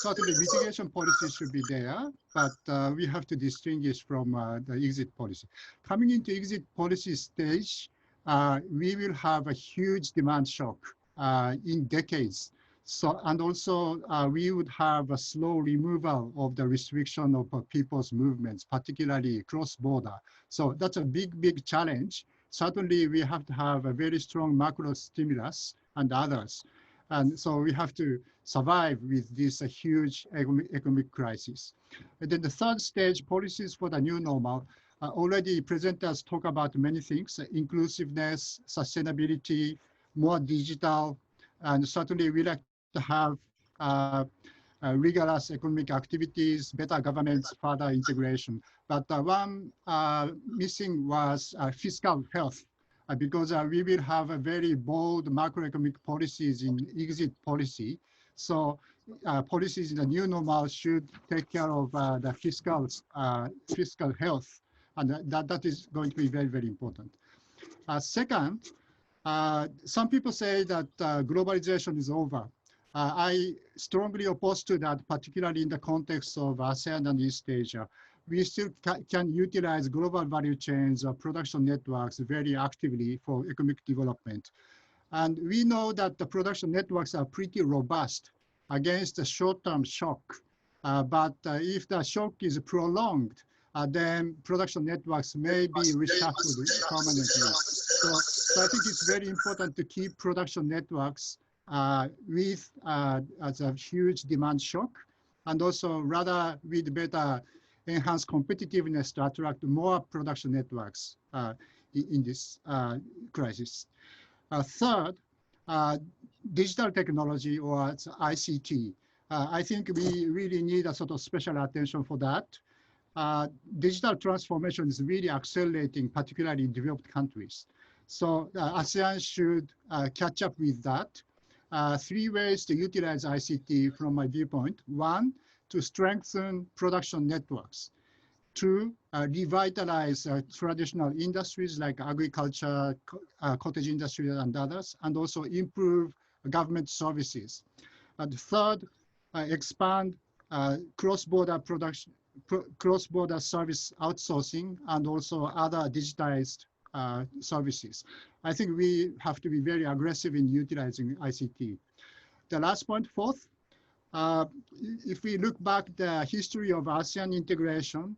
certainly mitigation policy should be there, but we have to distinguish from the exit policy. Coming into exit policy stage, we will have a huge demand shock in decades. So, and also we would have a slow removal of the restriction of people's movements, particularly cross-border. So that's a big challenge. Certainly we have to have a very strong macro stimulus and others. And so we have to survive with this huge economic crisis. And then the third stage, policies for the new normal. Already presenters talk about many things: inclusiveness, sustainability, more digital, and certainly we like to have rigorous economic activities, better governance, further integration. But one missing was fiscal health, because we will have a very bold macroeconomic policies in exit policy. So policies in the new normal should take care of the fiscal health, and that is going to be very important. Second, some people say that globalization is over. I strongly oppose to that, particularly in the context of ASEAN and East Asia. We still can utilize global value chains or production networks very actively for economic development. And we know that the production networks are pretty robust against a short-term shock. But if the shock is prolonged, then production networks may be reshuffled permanently. So I think it's very important to keep production networks with as a huge demand shock, and also rather with better enhanced competitiveness to attract more production networks in this crisis. Third, digital technology, or ICT. I think we really need a sort of special attention for that. Digital transformation is really accelerating, particularly in developed countries. So ASEAN should catch up with that. Three ways to utilize ICT from my viewpoint. One, to strengthen production networks. Two, revitalize traditional industries like agriculture, cottage industry, and others, and also improve government services. And third, expand cross-border production, cross-border service outsourcing, and also other digitized services. I think we have to be very aggressive in utilizing ICT. The last point, fourth, if we look back the history of ASEAN integration,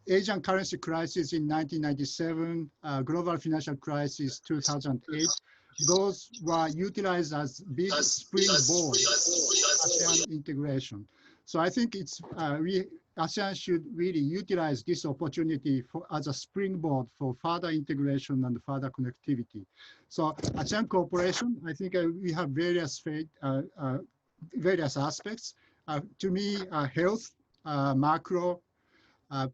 Asian currency crisis in 1997, global financial crisis 2008, those were utilized as big springboard ASEAN integration. So I think it's ASEAN should really utilize this opportunity as a springboard for further integration and further connectivity. So ASEAN cooperation, I think we have various aspects. To me, health, macro,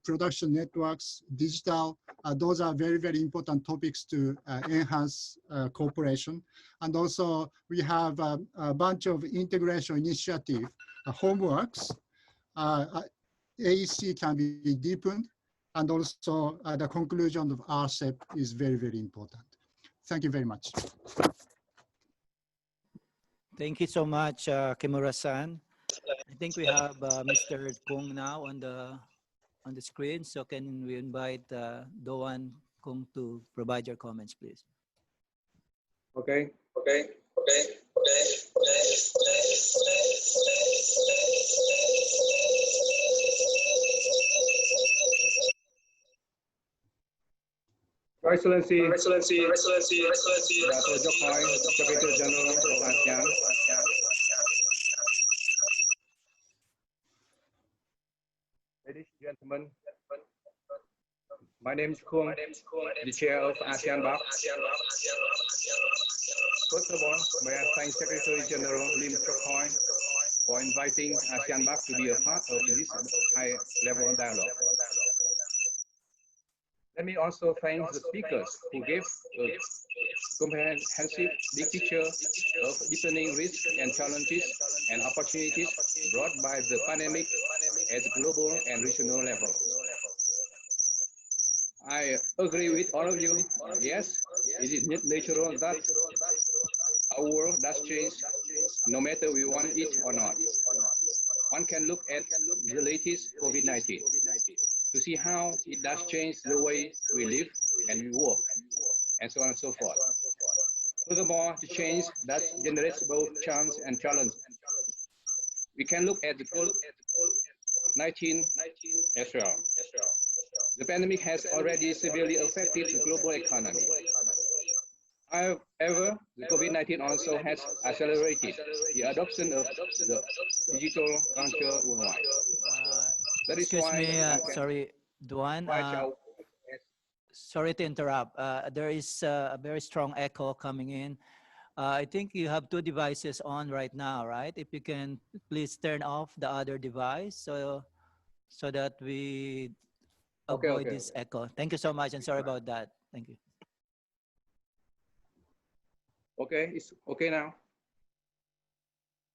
production networks, digital, those are very important topics to enhance cooperation. And also we have a bunch of integration initiative homeworks. AEC can be deepened, and also the conclusion of RCEP is very important. Thank you very much. Thank you so much, Kimura-san. I think we have Mr. Kung now on the screen. So can we invite Doan Kung to provide your comments, please? Okay. Your Excellency, Dr. Jokhoi, Secretary General of ASEAN. Ladies and gentlemen, my name is Kung, the chair of ASEAN BAC. First of all, may I thank Secretary General Lim Jokhoi for inviting ASEAN BAC to be a part of this high-level dialogue. Let me also thank the speakers who gave a comprehensive big picture of deepening risks and challenges and opportunities brought by the pandemic at the global and regional level. I agree with all of you. Yes, it is natural that our world does change no matter we want it or not. One can look at the latest COVID-19 to see how it does change the way we live and we work, and so on and so forth. Furthermore, the change that generates both chance and challenge. We can look at the COVID-19 as well. The pandemic has already severely affected the global economy. However, the COVID-19 also has accelerated the adoption of the digital culture worldwide. That is Excuse why me, one can sorry, Duan. watch our Sorry to interrupt. There is a very strong echo coming in. I think you have two devices on right now, right? If you can please turn off the other device so that we avoid this echo. Thank you so much, and sorry about that. Thank you. Okay, it's okay now.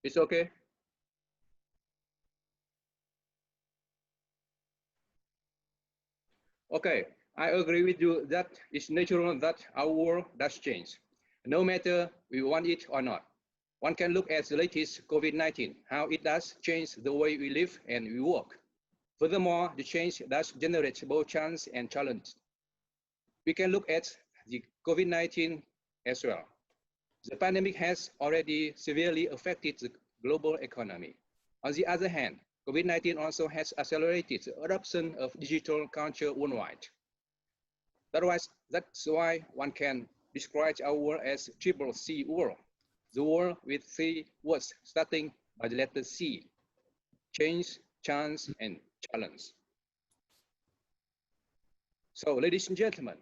It's okay. Okay, I agree with you that it's natural that our world does change, no matter we want it or not. One can look at the latest COVID-19, how it does change the way we live and we work. Furthermore, the change does generate both chance and challenge. We can look at the COVID-19 as well. The pandemic has already severely affected the global economy. On the other hand, COVID-19 also has accelerated the adoption of digital culture worldwide. That's why one can describe our world as triple C world, the world with three words starting by the letter C: change, chance, and challenge. So, ladies and gentlemen,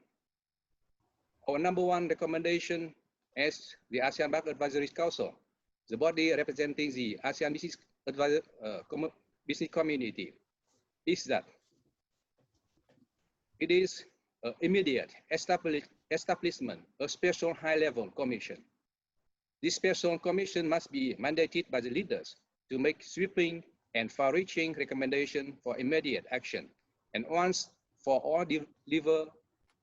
our number one recommendation as the ASEAN Back Advisory Council, the body representing the ASEAN business community, is that it is immediate establishment of special high-level commission. This special commission must be mandated by the leaders to make sweeping and far-reaching recommendations for immediate action, and once for all deliver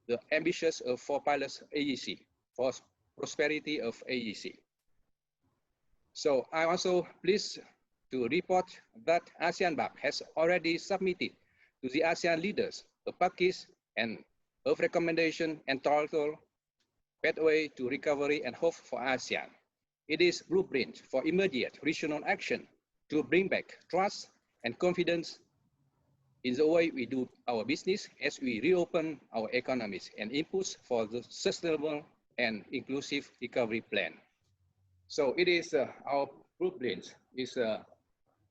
the ambitions of four pillars AEC, for prosperity of AEC. So I'm also pleased to report that ASEAN BAC has already submitted to the ASEAN leaders a package of recommendation entitled Pathway to Recovery and Hope for ASEAN. It is blueprint for immediate regional action to bring back trust and confidence in the way we do our business as we reopen our economies and inputs for the sustainable and inclusive recovery plan. So it is our blueprint, is the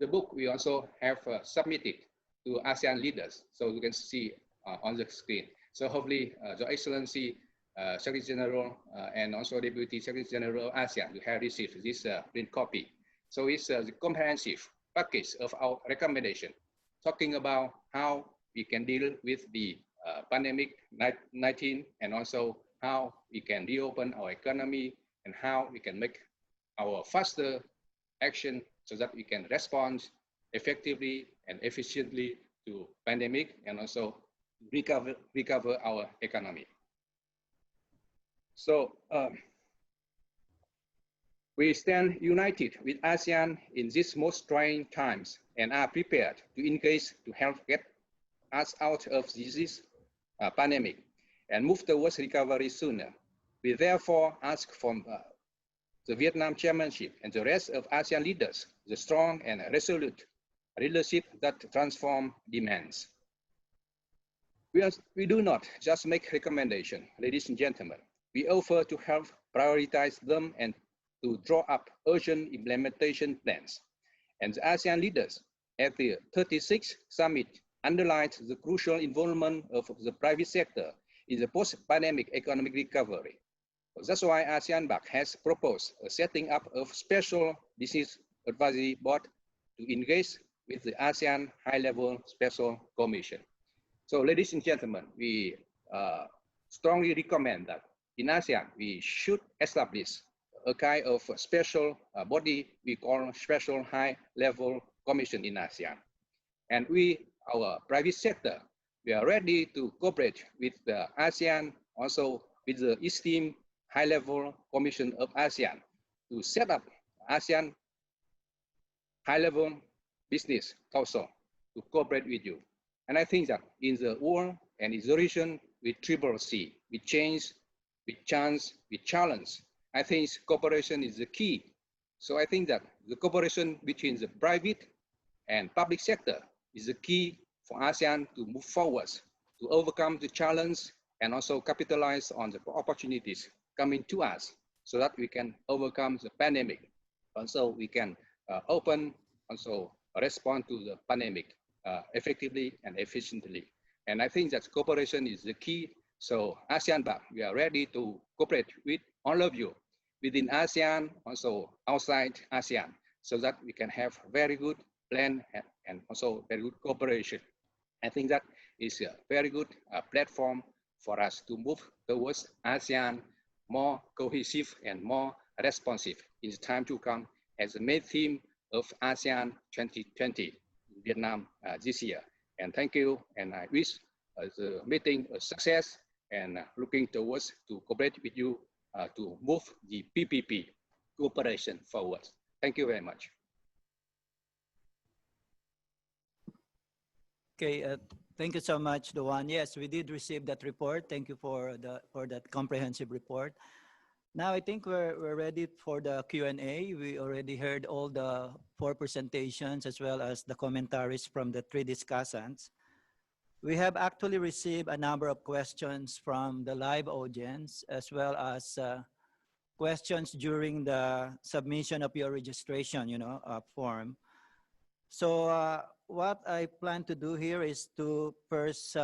book we also have submitted to ASEAN leaders. So you can see on the screen. So hopefully Your Excellency, Secretary General and also Deputy Secretary General of ASEAN, you have received this print copy. So it's the comprehensive package of our recommendation, talking about how we can deal with the pandemic 19 and also how we can reopen our economy and how we can make our faster action so that we can respond effectively and efficiently to pandemic and also recover our economy. So we stand united with ASEAN in these most trying times and are prepared to engage to help get us out of this pandemic and move towards recovery sooner. We therefore ask from the Vietnam chairmanship and the rest of ASEAN leaders the strong and resolute leadership that transform demands. We do not just make recommendations, ladies and gentlemen. We offer to help prioritize them and to draw up urgent implementation plans. And the ASEAN leaders at the 36th summit underlined the crucial involvement of the private sector in the post-pandemic economic recovery. That's why ASEAN BAC has proposed a setting up of special business advisory board to engage with the ASEAN high-level special commission. So ladies and gentlemen, we strongly recommend that in ASEAN, we should establish a kind of special body we call special high-level commission in ASEAN. And our private sector, we are ready to cooperate with the ASEAN, also with the esteemed high-level commission of ASEAN to set up ASEAN high-level business council to cooperate with you. And I think that in the world and in the region with triple C, with change, with chance, with challenge, I think cooperation is the key. So I think that the cooperation between the private and public sector is the key for ASEAN to move forward, to overcome the challenge and also capitalize on the opportunities coming to us so that we can overcome the pandemic. Also, we can open, also respond to the pandemic effectively and efficiently. And I think that cooperation is the key. So ASEAN BAC, we are ready to cooperate with all of you within ASEAN, also outside ASEAN, so that we can have very good plan and also very good cooperation. I think that is a very good platform for us to move towards ASEAN more cohesive and more responsive in the time to come as the main theme of ASEAN 2020 in Vietnam this year. And thank you, and I wish the meeting a success and looking towards to cooperate with you to move the PPP cooperation forward. Thank you very much. Okay, thank you so much, Doan. Yes, we did receive that report. Thank you for that comprehensive report. Now I think we're ready for the Q&A. We already heard all the 4 presentations as well as the commentaries from the 3 discussants. We have actually received a number of questions from the live audience as well as questions during the submission of your registration, form. So what I plan to do here is to first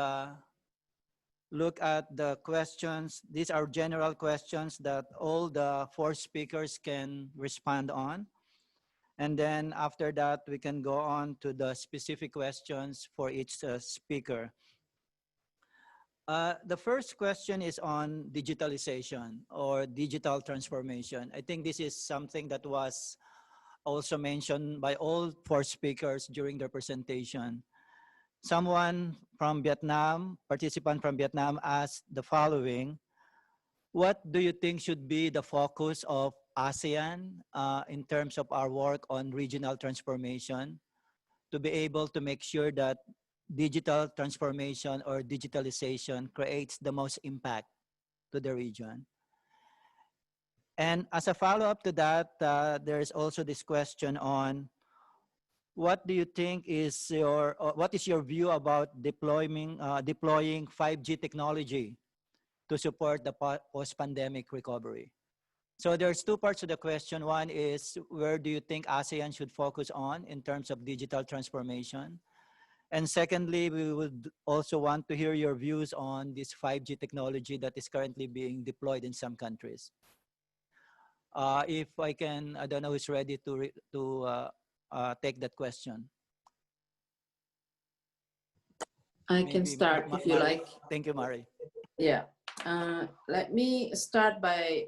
look at the questions. These are general questions that all the 4 speakers can respond on. And then after that, we can go on to the specific questions for each speaker. The first question is on digitalization or digital transformation. I think this is something that was also mentioned by all 4 speakers during their presentation. Someone from Vietnam, participant from Vietnam, asked the following: what do you think should be the focus of ASEAN in terms of our work on regional transformation to be able to make sure that digital transformation or digitalization creates the most impact to the region? And as a follow-up to that, there's also this question on what do you think is what is your view about deploying 5G technology to support the post-pandemic recovery? So there's 2 parts to the question. One is, where do you think ASEAN should focus on in terms of digital transformation? And secondly, we would also want to hear your views on this 5G technology that is currently being deployed in some countries. If I can, I don't know who's ready to take that question. I can start if you like. Thank you, Mari. Yeah. Let me start by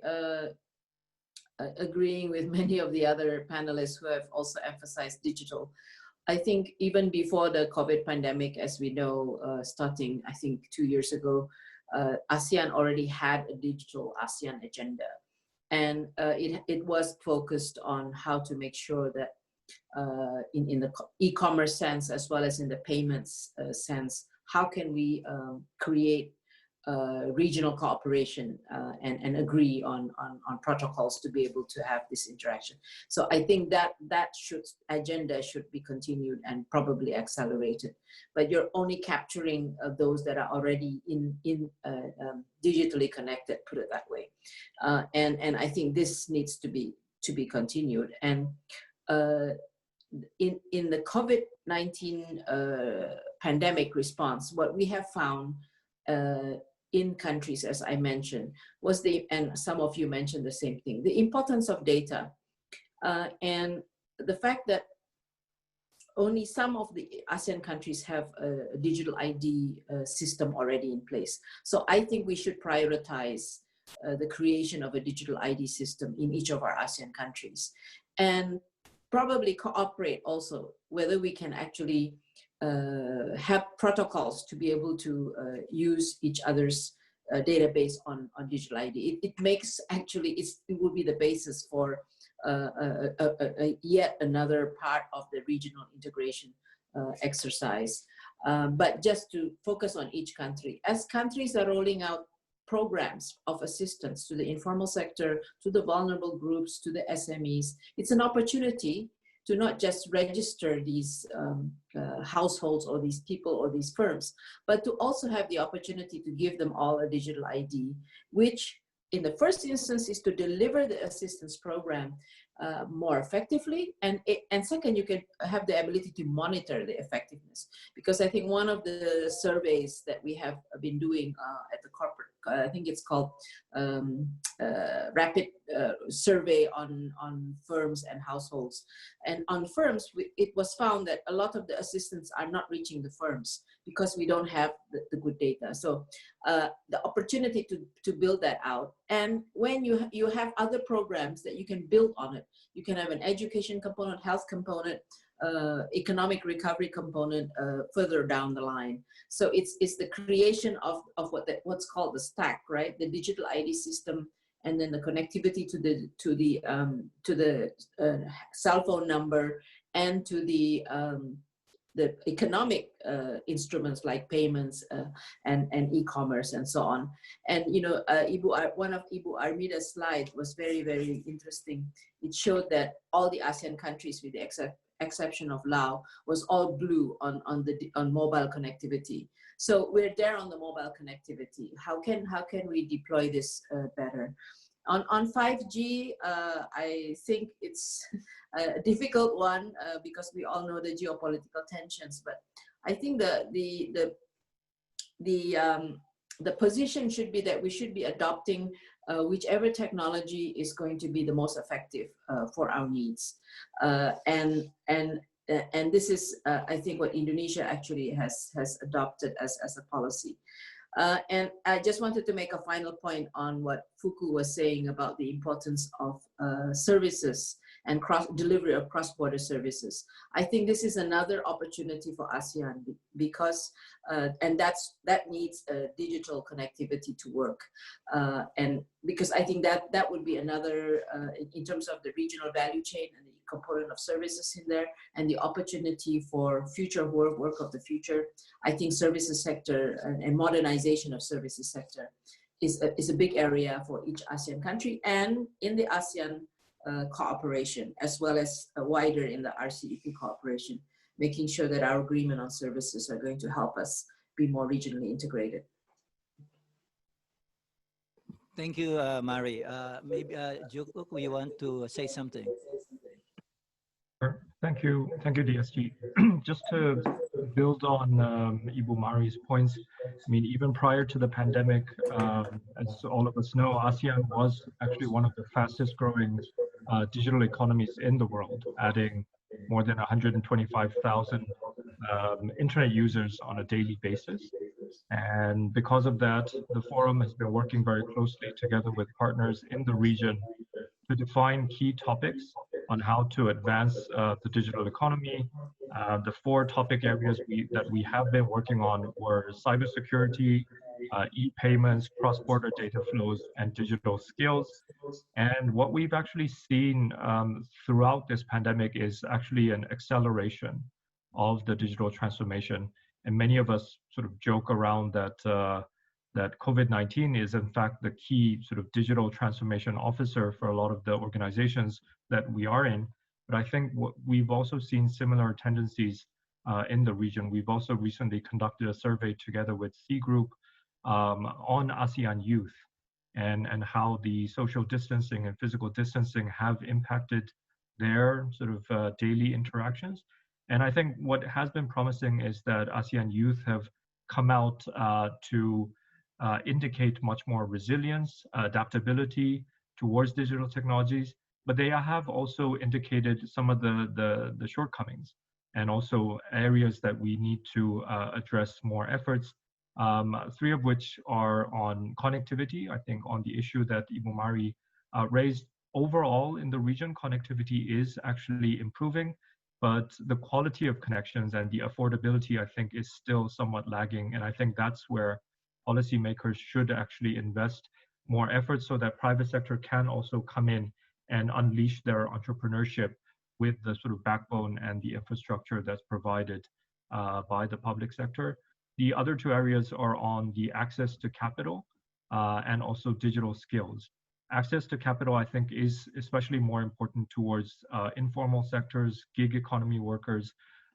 agreeing with many of the other panelists who have also emphasized digital. I think even before the COVID pandemic, as we know, starting, I think 2 years ago, ASEAN already had a digital ASEAN agenda. And it was focused on how to make sure that in the e-commerce sense, as well as in the payments sense, how can we create regional cooperation and agree on protocols to be able to have this interaction. So I think that agenda should be continued and probably accelerated. But you're only capturing those that are already digitally connected, put it that way. And I think this needs to be continued. And in the COVID-19 pandemic response, what we have found in countries, as I mentioned, was and some of you mentioned the same thing, the importance of data and the fact that only some of the ASEAN countries have a digital ID system already in place. So I think we should prioritize the creation of a digital ID system in each of our ASEAN countries, and probably cooperate also, whether we can actually have protocols to be able to use each other's database on digital ID. It makes actually, it will be the basis for yet another part of the regional integration exercise. But just to focus on each country. As countries are rolling out programs of assistance to the informal sector, to the vulnerable groups, to the SMEs, it's an opportunity to not just register these households or these people or these firms, but to also have the opportunity to give them all a digital ID, which in the first instance is to deliver the assistance program more effectively, and second, you can have the ability to monitor the effectiveness. Because I think one of the surveys that we have been doing at the corporate, I think it's called rapid survey on firms and households. And on firms, it was found that a lot of the assistance are not reaching the firms because we don't have the good data. So the opportunity to build that out. And when you have other programs that you can build on it, you can have an education component, health component, economic recovery component further down the line. So it's the creation of what's called the stack, right? The digital ID system, and then the connectivity to the cell phone number, and to the economic instruments like payments and e-commerce and so on. And you know, one of Ibu Armida's slides was very, very interesting. It showed that all the ASEAN countries, with the exception of Laos, was all blue on mobile connectivity. So we're there on the mobile connectivity. How can we deploy this better? On 5G, I think it's a difficult one because we all know the geopolitical tensions. But I think the position should be that we should be adopting whichever technology is going to be the most effective for our needs. And this is, I think, what Indonesia actually has adopted as a policy. And I just wanted to make a final point on what Fuku was saying about the importance of services and delivery of cross-border services. I think this is another opportunity for ASEAN because, and that needs digital connectivity to work. And because I think that would be another, in terms of the regional value chain and the component of services in there, and the opportunity for future work of the future. I think services sector and modernization of services sector is a big area for each ASEAN country, and in the ASEAN cooperation, as well as wider in the RCEP cooperation, making sure that our agreement on services are going to help us be more regionally integrated. Thank you, Mari. Maybe Jukuk, you want to say something? Thank you, DSG. Just to build on Ibu Mari's points, I mean, even prior to the pandemic, as all of us know, ASEAN was actually one of the fastest growing digital economies in the world, adding more than 125,000 internet users on a daily basis. And because of that, the forum has been working very closely together with partners in the region to define key topics on how to advance the digital economy. The 4 topic areas that we have been working on were cybersecurity, e-payments, cross-border data flows, and digital skills. And what we've actually seen throughout this pandemic is actually an acceleration of the digital transformation. And many of us sort of joke around that that COVID-19 is in fact the key sort of digital transformation officer for a lot of the organizations that we are in. But I think we've also seen similar tendencies in the region. We've also recently conducted a survey together with C Group on ASEAN youth and how the social distancing and physical distancing have impacted their sort of daily interactions. And I think what has been promising is that ASEAN youth have come out to indicate much more resilience, adaptability towards digital technologies, but they have also indicated some of the shortcomings and also areas that we need to address more efforts, 3 of which are on connectivity. I think on the issue that Ibu Mari raised, overall in the region, connectivity is actually improving, but the quality of connections and the affordability, I think, is still somewhat lagging. And I think that's where policymakers should actually invest more effort so that private sector can also come in and unleash their entrepreneurship with the sort of backbone and the infrastructure that's provided by the public sector. The other two areas are on the access to capital and also digital skills. Access to capital, I think, is especially more important towards informal sectors, gig economy workers,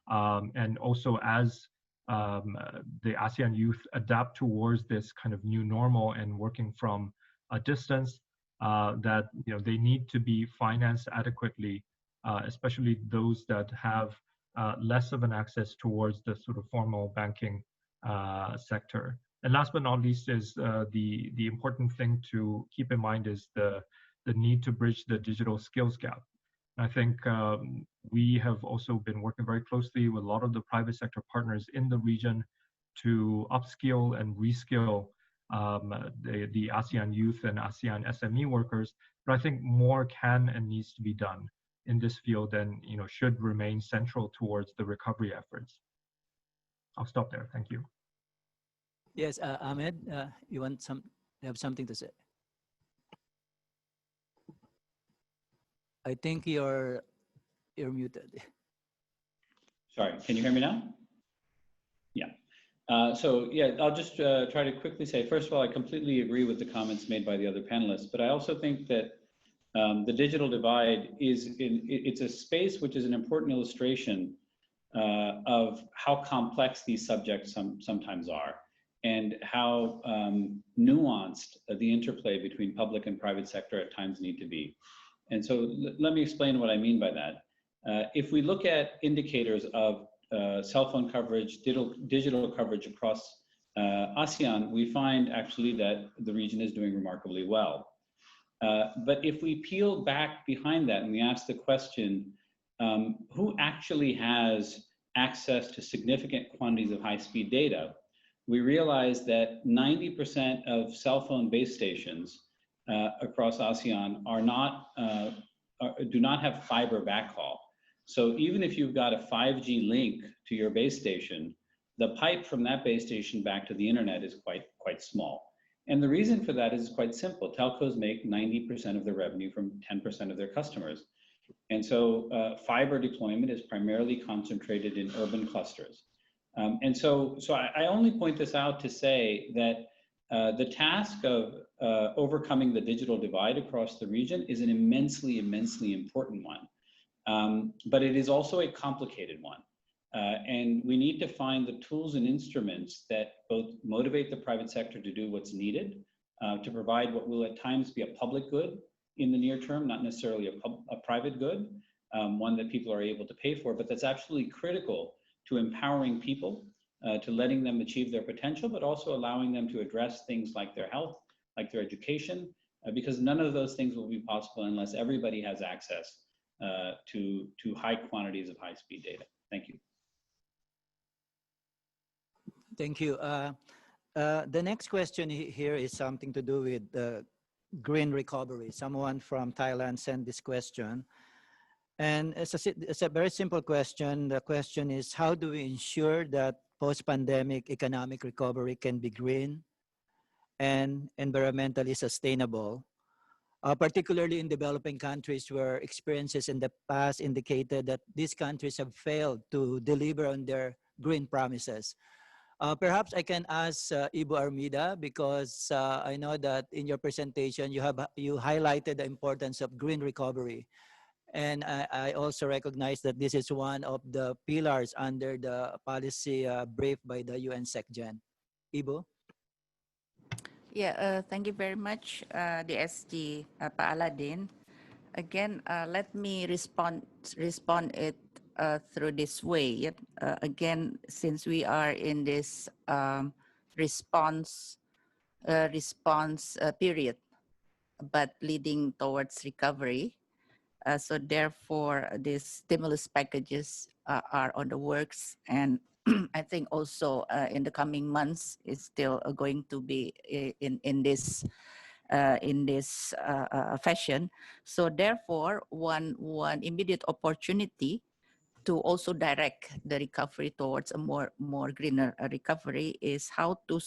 and also as the ASEAN youth adapt towards this kind of new normal and working from a distance, that they need to be financed adequately, especially those that have less of an access towards the sort of formal banking sector. And last but not least is the important thing to keep in mind is the need to bridge the digital skills gap. I think we have also been working very closely with a lot of the private sector partners in the region to upskill and reskill the ASEAN youth and ASEAN SME workers. But I think more can and needs to be done in this field and should remain central towards the recovery efforts. I'll stop there. Thank you. Yes, Ahmed, you have something to say? I think you're muted. Sorry, can you hear me now? Yeah. So yeah, I'll just try to quickly say, first of all, I completely agree with the comments made by the other panelists, but I also think that the digital divide it's a space which is an important illustration of how complex these subjects sometimes are, and how nuanced the interplay between public and private sector at times need to be. And so let me explain what I mean by that. If we look at indicators of cell phone coverage, digital coverage across ASEAN, we find actually that the region is doing remarkably well. But if we peel back behind that and we ask the question, who actually has access to significant quantities of high-speed data, we realize that 90% of cell phone base stations across ASEAN do not have fiber backhaul. So even if you've got a 5G link to your base station, the pipe from that base station back to the internet is quite small. And the reason for that is quite simple. Telcos make 90% of their revenue from 10% of their customers. And so fiber deployment is primarily concentrated in urban clusters. And so I only point this out to say that the task of overcoming the digital divide across the region is an immensely important one. But it is also a complicated one. And we need to find the tools and instruments that both motivate the private sector to do what's needed to provide what will at times be a public good in the near term, not necessarily a private good, one that people are able to pay for, but that's absolutely critical to empowering people, to letting them achieve their potential, but also allowing them to address things like their health, like their education, because none of those things will be possible unless everybody has access to high quantities of high-speed data. Thank you. Thank you. The next question here is something to do with green recovery. Someone from Thailand sent this question. And it's a very simple question. The question is, how do we ensure that post-pandemic economic recovery can be green and environmentally sustainable, particularly in developing countries where experiences in the past indicated that these countries have failed to deliver on their green promises? Perhaps I can ask Ibu Armida, because I know that in your presentation you highlighted the importance of green recovery. And I also recognize that this is one of the pillars under the policy brief by the UN SecGen. Ibu? Yeah, thank you very much, DSG Pa Aladdin. Again, let me respond it through this way. Again, since we are in this response period, but leading towards recovery. So therefore, these stimulus packages are on the works, and I think also in the coming months, it's still going to be in this fashion. So therefore, one immediate opportunity to also direct the recovery towards a more greener recovery is how to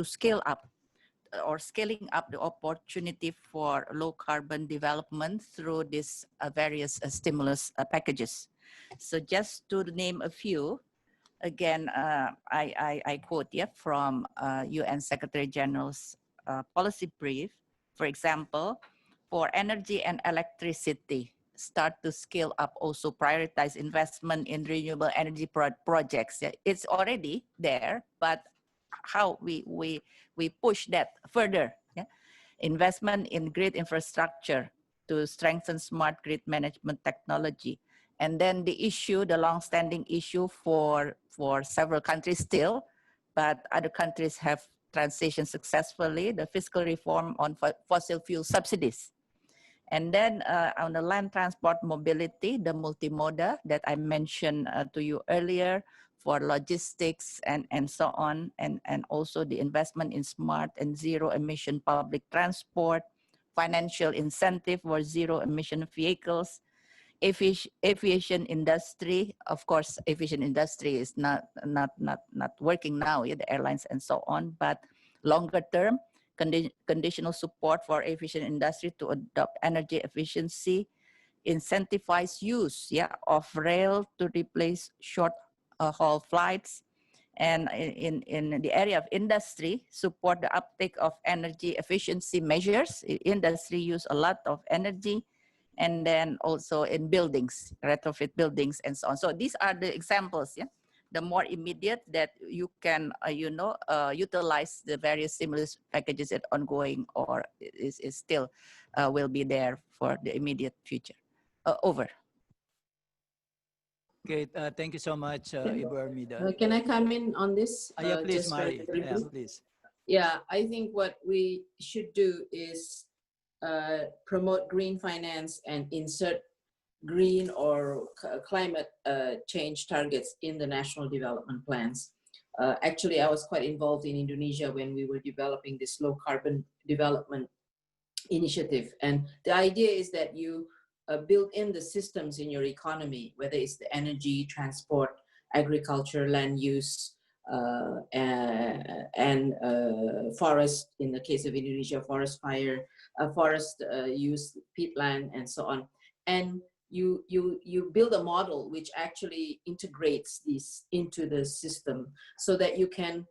scale up or scaling up the opportunity for low carbon development through these various stimulus packages. So just to name a few, again, I quote from UN Secretary General's policy brief. For example, for energy and electricity, start to scale up, also prioritize investment in renewable energy projects. It's already there, but how we push that further. Investment in grid infrastructure to strengthen smart grid management technology. And then the issue, the long-standing issue for several countries still, but other countries have transitioned successfully, the fiscal reform on fossil fuel subsidies. And then on the land transport mobility, the multimodal that I mentioned to you earlier for logistics and so on, and also the investment in smart and zero emission public transport, financial incentive for zero emission vehicles, aviation industry. Of course, aviation industry is not working now, the airlines and so on, but longer term, conditional support for aviation industry to adopt energy efficiency, incentivize use of rail to replace short haul flights, and in the area of industry, support the uptake of energy efficiency measures. Industry use a lot of energy, and then also in buildings, retrofit buildings and so on. So these are the examples, the more immediate that you can, utilize the various stimulus packages that ongoing or is still will be there for the immediate future. Over. Okay, thank you so much, Ibu Armida. Can I come in on this? Yeah, please, just Mari. very briefly? Yeah, please. Yeah, I think what we should do is promote green finance and insert green or climate change targets in the national development plans. Actually, I was quite involved in Indonesia when we were developing this low carbon development initiative. And the idea is that you build in the systems in your economy, whether it's the energy, transport, agriculture, land use, and forest, in the case of Indonesia, forest fire, forest use, peatland, and so on. And you build a model which actually integrates these into the system so that you can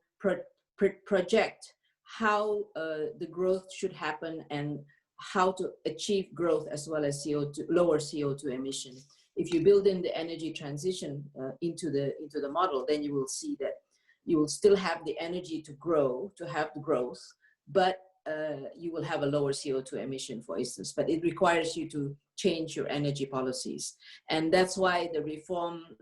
project how the growth should happen and how to achieve growth as well as lower CO2 emissions. If you build in the energy transition into the model, then you will see that you will still have the energy to grow, to have the growth, but you will have a lower CO2 emission, for instance. But it requires you to change your energy policies. And that's why the reform,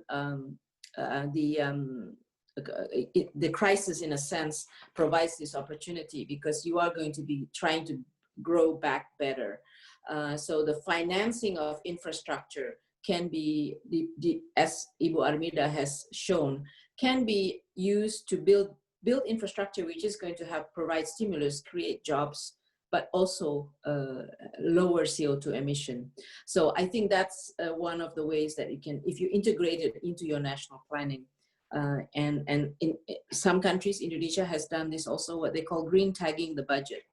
the crisis in a sense provides this opportunity, because you are going to be trying to grow back better. So the financing of infrastructure can be, as Ibu Armida has shown, can be used to build infrastructure which is going to provide stimulus, create jobs, but also lower CO2 emission. So I think that's one of the ways that you can, if you integrate it into your national planning. And in some countries, Indonesia has done this also, what they call green tagging the budget.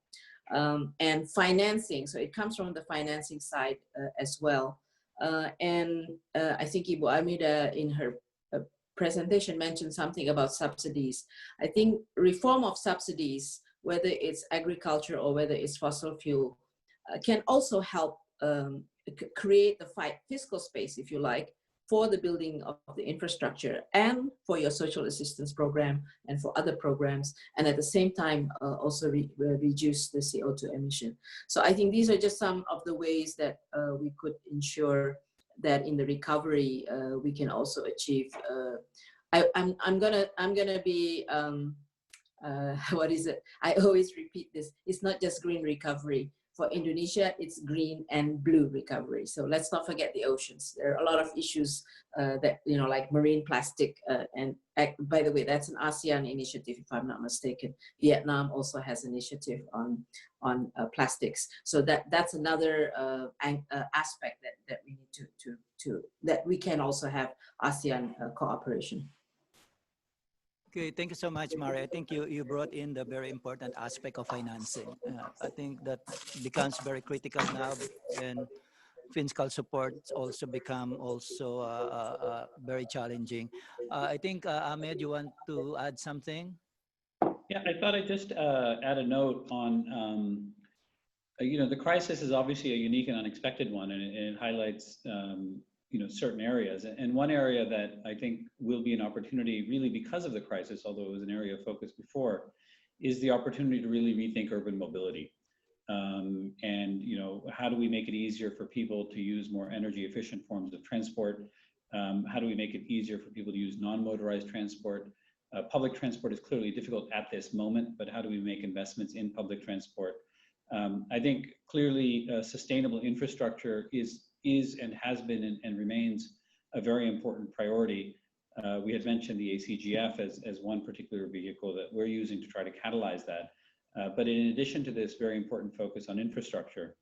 And financing, so it comes from the financing side as well. And I think Ibu Armida in her presentation mentioned something about subsidies. I think reform of subsidies, whether it's agriculture or whether it's fossil fuel, can also help create the fiscal space, if you like, for the building of the infrastructure and for your social assistance program and for other programs, and at the same time also reduce the CO2 emission. So I think these are just some of the ways that we could ensure that in the recovery we can also achieve. I'm gonna be what is it? I always repeat this. It's not just green recovery. For Indonesia, it's green and blue recovery. So let's not forget the oceans. There are a lot of issues that, like marine plastic. And by the way, that's an ASEAN initiative, if I'm not mistaken. Vietnam also has an initiative on plastics. So that's another aspect that we need that we can also have ASEAN cooperation. Okay, thank you so much, Mari. I think you brought in the very important aspect of financing. I think that becomes very critical now, and fiscal support also become also very challenging. I think Ahmed, you want to add something? Yeah, I thought I'd just add a note on, the crisis is obviously a unique and unexpected one, and it highlights, certain areas. And one area that I think will be an opportunity really because of the crisis, although it was an area of focus before, is the opportunity to really rethink urban mobility. And, how do we make it easier for people to use more energy efficient forms of transport? How do we make it easier for people to use non-motorized transport? Public transport is clearly difficult at this moment, but how do we make investments in public transport? I think clearly sustainable infrastructure is and has been and remains a very important priority. We had mentioned the ACGF as one particular vehicle that we're using to try to catalyze that. But in addition to this very important focus on infrastructure,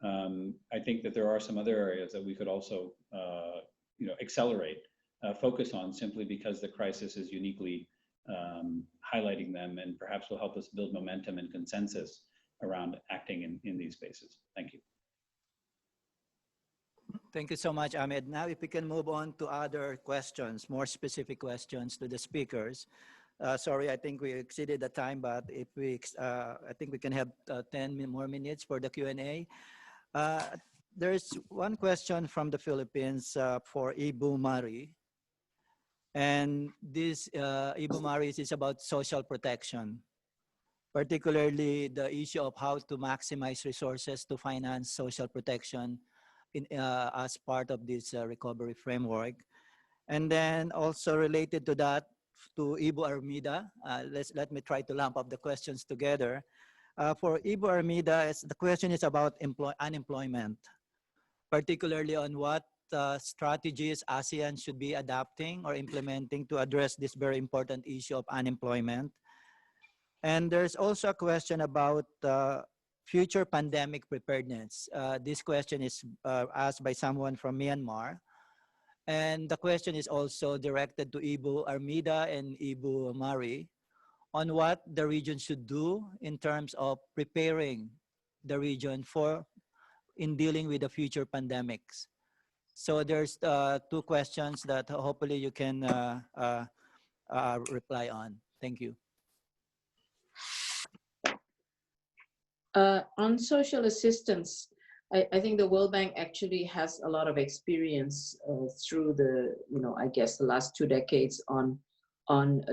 I think that there are some other areas that we could also accelerate, focus on, simply because the crisis is uniquely highlighting them, and perhaps will help us build momentum and consensus around acting in these spaces. Thank you. Thank you so much, Ahmed. Now, if we can move on to other questions, more specific questions to the speakers. Sorry, I think we exceeded the time, but if I think we can have 10 more minutes for the Q&A. There's one question from the Philippines for Ibu Mari. And this, Ibu Mari, is about social protection, particularly the issue of how to maximize resources to finance social protection as part of this recovery framework. And then also related to that, to Ibu Armida, let me try to lump up the questions together. For Ibu Armida, the question is about unemployment, particularly on what strategies ASEAN should be adapting or implementing to address this very important issue of unemployment. And there's also a question about future pandemic preparedness. This question is asked by someone from Myanmar. And the question is also directed to Ibu Armida and Ibu Mari on what the region should do in terms of preparing the region in dealing with the future pandemics. So there's two questions that hopefully you can reply on. Thank you. On social assistance, I think the World Bank actually has a lot of experience through the, I guess the last 2 decades on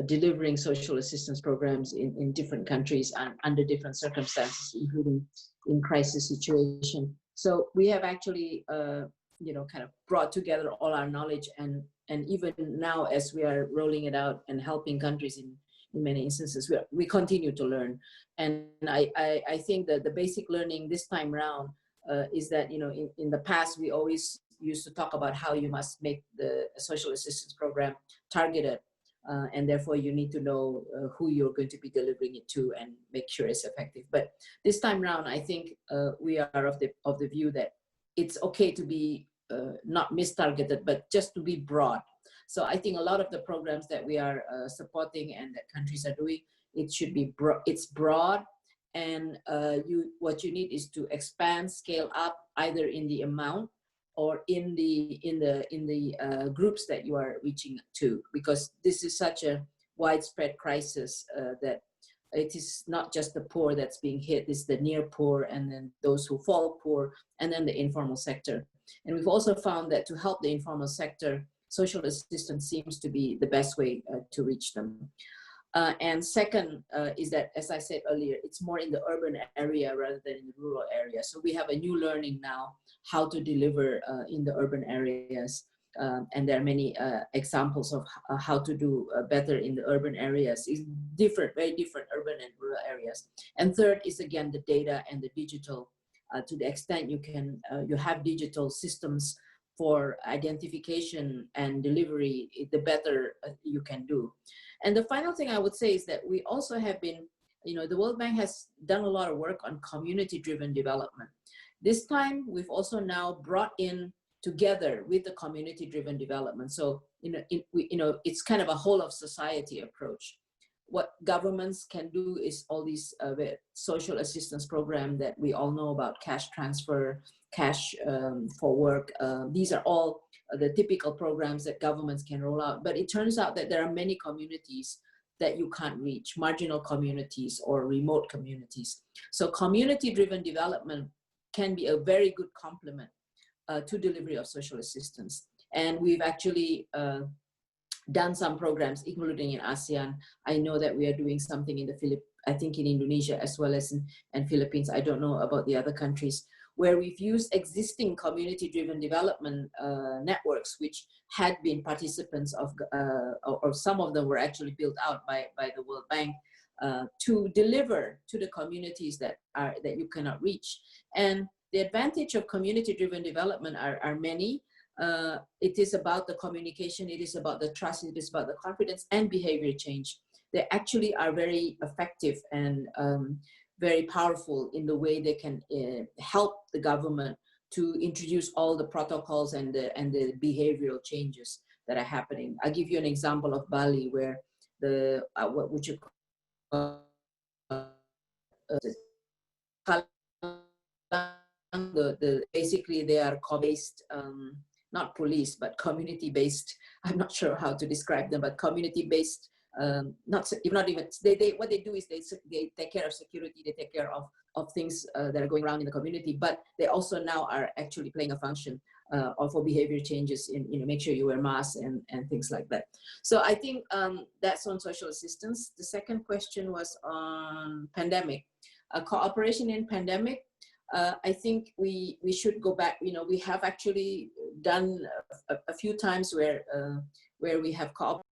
delivering social assistance programs in different countries and under different circumstances, including in crisis situation. So we have actually, kind of brought together all our knowledge, and even now as we are rolling it out and helping countries in many instances, we continue to learn. And I think that the basic learning this time around is that, in the past, we always used to talk about how you must make the social assistance program targeted. And therefore you need to know who you're going to be delivering it to and make sure it's effective. But this time around, I think we are of the view that it's okay to be not mistargeted, but just to be broad. So I think a lot of the programs that we are supporting and that countries are doing, it should be it's broad, and what you need is to expand, scale up, either in the amount or in the groups that you are reaching to, because this is such a widespread crisis that it is not just the poor that's being hit, it's the near poor, and then those who fall poor, and then the informal sector. And we've also found that to help the informal sector, social assistance seems to be the best way to reach them. And second is that, as I said earlier, it's more in the urban area rather than in the rural area. So we have a new learning now how to deliver in the urban areas. And there are many examples of how to do better in the urban areas. It's different, very different urban and rural areas. And third is again the data and the digital. To the extent you can, you have digital systems for identification and delivery, the better you can do. And the final thing I would say is that we also have been, the World Bank has done a lot of work on community-driven development. This time, we've also now brought in together with the community-driven development. So, it's kind of a whole of society approach. What governments can do is all these social assistance program that we all know about, cash transfer, cash for work. These are all the typical programs that governments can roll out. But it turns out that there are many communities that you can't reach, marginal communities or remote communities. So community-driven development can be a very good complement to delivery of social assistance. And we've actually done some programs, including in ASEAN. I know that we are doing something in the Philippines, I think in Indonesia as well as in Philippines. I don't know about the other countries, where we've used existing community-driven development networks, which had been participants of, or some of them were actually built out by the World Bank, to deliver to the communities that you cannot reach. And the advantage of community-driven development are many. It is about the communication, it is about the trust, it is about the confidence and behavior change. They actually are very effective and very powerful in the way they can help the government to introduce all the protocols and the behavioral changes that are happening. I'll give you an example of Bali, where the what would you call basically they are based, not police, but community-based. I'm not sure how to describe them, but community-based. What they do is they take care of security, they take care of things that are going around in the community, but they also now are actually playing a function for behavior changes in, make sure you wear masks and things like that. So I think that's on social assistance. The second question was on pandemic. Cooperation in pandemic. I think we should go back. We have actually done a few times where we have cooperated